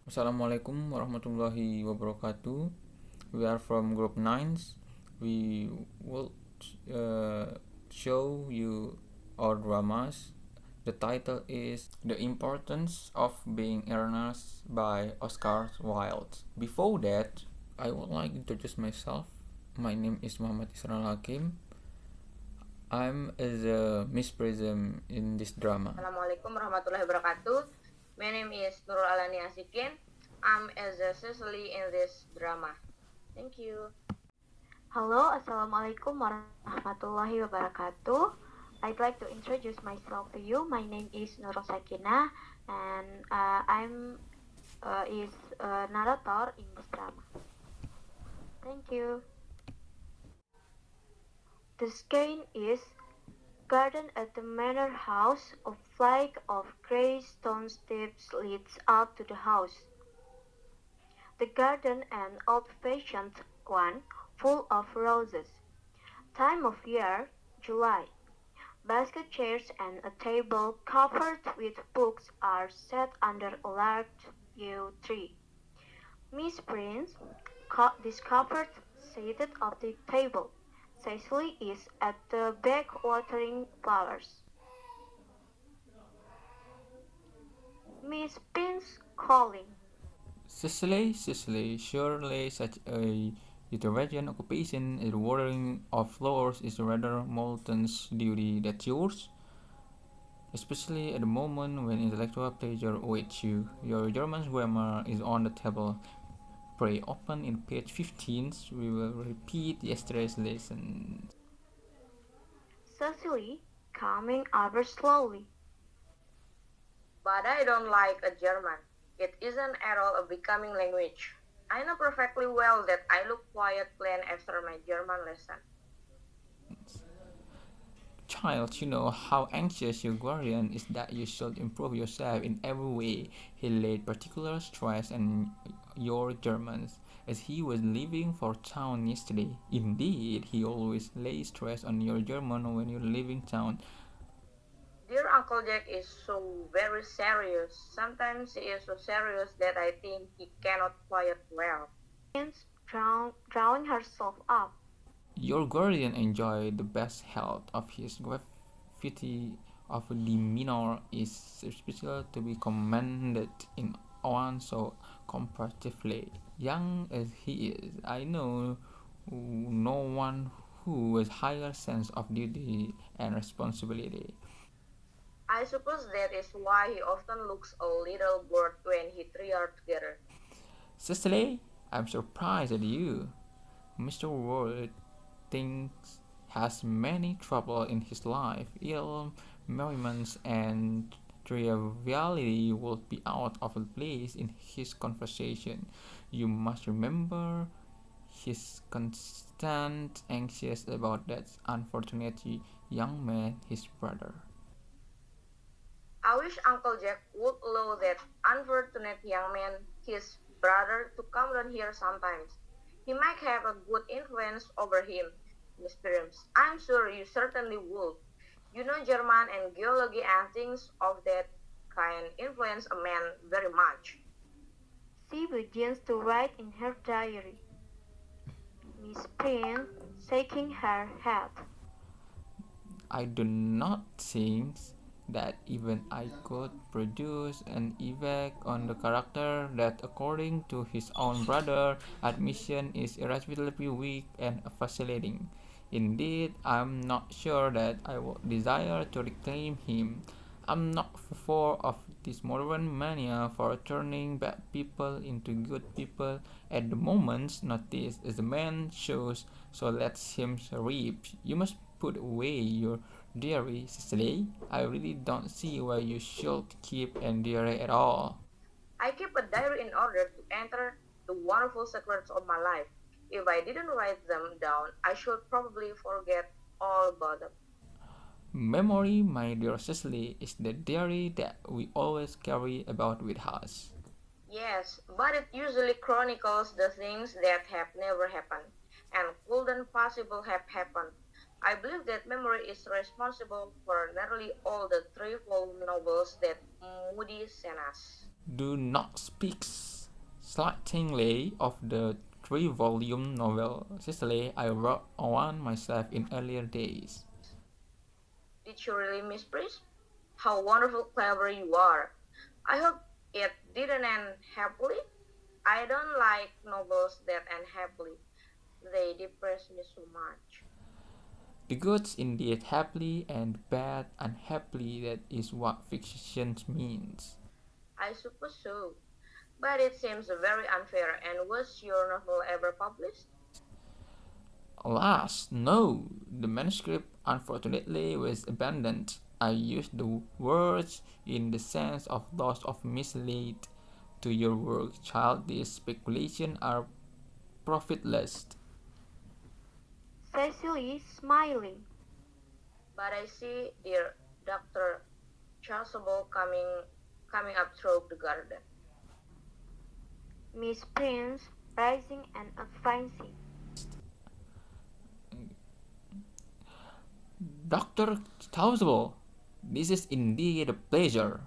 Assalamualaikum warahmatullahi wabarakatuh. We are from Group 9. We will show you our dramas. The title is The Importance of Being Earnest by Oscar Wilde. Before that, I would like to introduce myself. My name is Muhammad Isran Hakim. I'm as a Miss Prism in this drama. Assalamualaikum warahmatullahi wabarakatuh. My name is Nurul Alani Asikin. I'm as a Cecily in this drama. Thank you. Halo, Assalamualaikum warahmatullahi wabarakatuh. I'd like to introduce myself to you. My name is Nurul Sakina, and I'm is a narrator in this drama. Thank you. The scene is garden at the manor house. A flight of grey stone steps leads up to the house. The garden an old-fashioned one, full of roses. Time of year, July. Basket chairs and a table covered with books are set under a large yew tree. Miss Prince, discovered seated at the table. Cecily is at the back watering flowers. Miss Prince calling. Cecily, surely such a utilitarian occupation as watering of flowers is rather Moulton's duty that yours, especially at the moment when intellectual pleasure awaits you. Your German grammar is on the table. Pray open in page 15. We will repeat yesterday's lesson. Cecily, coming over slowly. But I don't like a German. It isn't at all a becoming language. I know perfectly well that I look quite plain after my German lesson. Child, you know how anxious your guardian is that you should improve yourself in every way. He laid particular stress on your Germans, as he was leaving for town yesterday. Indeed, he always lays stress on your German when you're leaving town. Dear Uncle Jack is so very serious. Sometimes he is so serious that I think he cannot quiet well. Prince drawing herself up. Your guardian enjoyed the best health of his gravity of demeanor is especially to be commended in one so comparatively young as he is. I know no one who has higher sense of duty and responsibility. I suppose that is why he often looks a little bored when he three are together. Cecily, I'm surprised at you. Mr. Ward thinks has many trouble in his life. Ill merriments and triviality would be out of place in his conversation. You must remember he's constant anxious about that unfortunate young man, his brother. I wish Uncle Jack would allow that unfortunate young man, his brother, to come down here sometimes. He might have a good influence over him, Miss Williams. I'm sure you certainly would. You know German and geology and things of that kind influence a man very much. She begins to write in her diary. Miss Prince shaking her head. I do not think that even I could produce an effect on the character that, according to his own brother, admission is irretrievably weak and vacillating. Indeed, I'm not sure that I would desire to reclaim him. I'm not for of this modern mania for turning bad people into good people at the moment notice as the man shows, so let him reap. You must put away your diary, Cecily. I really don't see why you should keep a diary at all. I keep a diary in order to enter the wonderful secrets of my life. If I didn't write them down, I should probably forget all about them. Memory, my dear Cecily, is the diary that we always carry about with us. Yes, but it usually chronicles the things that have never happened and couldn't possibly have happened. I believe that memory is responsible for nearly all the three volume novels that Moody sent us. Do not speak slightly of the three-volume novel Cecily I wrote on myself in earlier days. Did you really, Miss Priest? How wonderful clever you are. I hope it didn't end happily. I don't like novels that end happily. They depress me so much. The goods indeed happily and bad unhappily, that is what fiction means. I suppose so. But it seems very unfair. And was your novel ever published? Alas, no, the manuscript unfortunately was abandoned. I use the words in the sense of those of mislead to your work, child. These speculations are profitless. Cecily smiling. But I see dear Dr. Chasuble coming up through the garden. Miss Prince rising and advancing. Dr. Tausable, this is indeed a pleasure.